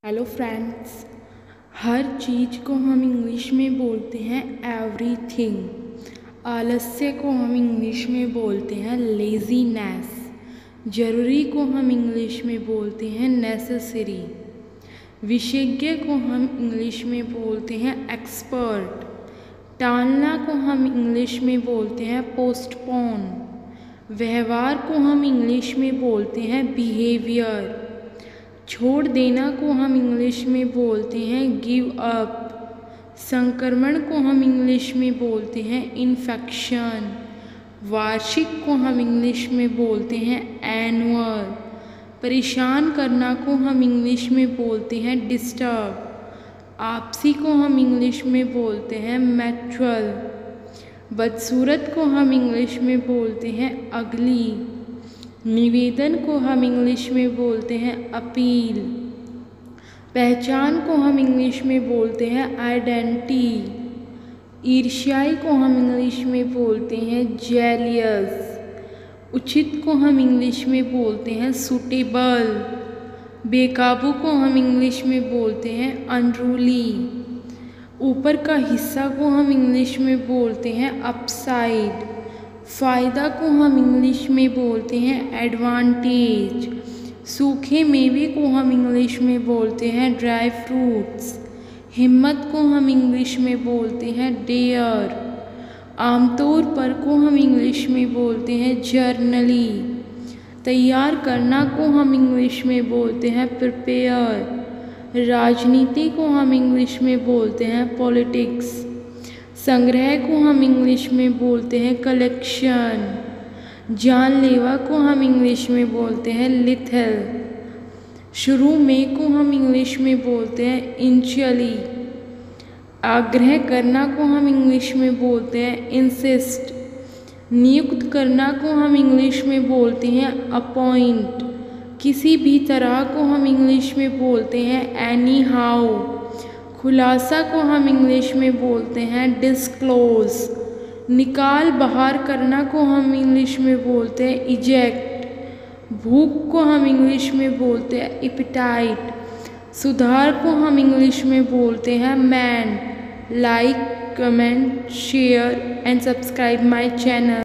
Hello friends, हर चीज़ को हम English में बोलते हैं एवरीथिंग। आलस्य को हम इंग्लिश में बोलते हैं लेजीनेस। ज़रूरी को हम इंग्लिश में बोलते हैं नेसेसरी। विशेषज्ञ को हम इंग्लिश में बोलते हैं एक्सपर्ट। टालना को हम इंग्लिश में बोलते हैं पोस्टपोन। व्यवहार को हम इंग्लिश में बोलते हैं बिहेवियर। छोड़ देना को हम इंग्लिश में बोलते हैं गिव अप। संक्रमण को हम इंग्लिश में बोलते हैं इन्फेक्शन। वार्षिक को हम इंग्लिश में बोलते हैं एनुअल। परेशान करना को हम इंग्लिश में बोलते हैं डिस्टर्ब। आपसी को हम इंग्लिश में बोलते हैं म्यूचुअल। बदसूरत को हम इंग्लिश में बोलते हैं अगली। निवेदन को हम इंग्लिश में बोलते हैं अपील। पहचान को हम इंग्लिश में बोलते हैं आइडेंटिटी। ईर्ष्याई को हम इंग्लिश में बोलते हैं जेलियस। उचित को हम इंग्लिश में बोलते हैं सूटेबल। बेकाबू को हम इंग्लिश में बोलते हैं अनरूली। ऊपर का हिस्सा को हम इंग्लिश में बोलते हैं अपसाइड। फ़ायदा को हम इंग्लिश में बोलते हैं एडवांटेज। सूखे मेवे को हम इंग्लिश में बोलते हैं ड्राई फ्रूट्स। हिम्मत को हम इंग्लिश में बोलते हैं डेयर। आमतौर पर को हम इंग्लिश में बोलते हैं जर्नली। तैयार करना को हम इंग्लिश में बोलते हैं प्रिपेयर। राजनीति को हम इंग्लिश में बोलते हैं पॉलिटिक्स। संग्रह को हम इंग्लिश में बोलते हैं कलेक्शन। जानलेवा को हम इंग्लिश में बोलते हैं लिथल। शुरू में को हम इंग्लिश में बोलते हैं इनिशियली। आग्रह करना को हम इंग्लिश में बोलते हैं इंसिस्ट। नियुक्त करना को हम इंग्लिश में बोलते हैं अपॉइंट। किसी भी तरह को हम इंग्लिश में बोलते हैं एनी हाउ। खुलासा को हम इंग्लिश में बोलते हैं डिस्क्लोज। निकाल बाहर करना को हम इंग्लिश में बोलते हैं इजेक्ट। भूख को हम इंग्लिश में बोलते हैं एपेटाइट। सुधार को हम इंग्लिश में बोलते हैं man. Like, comment, share and subscribe my channel.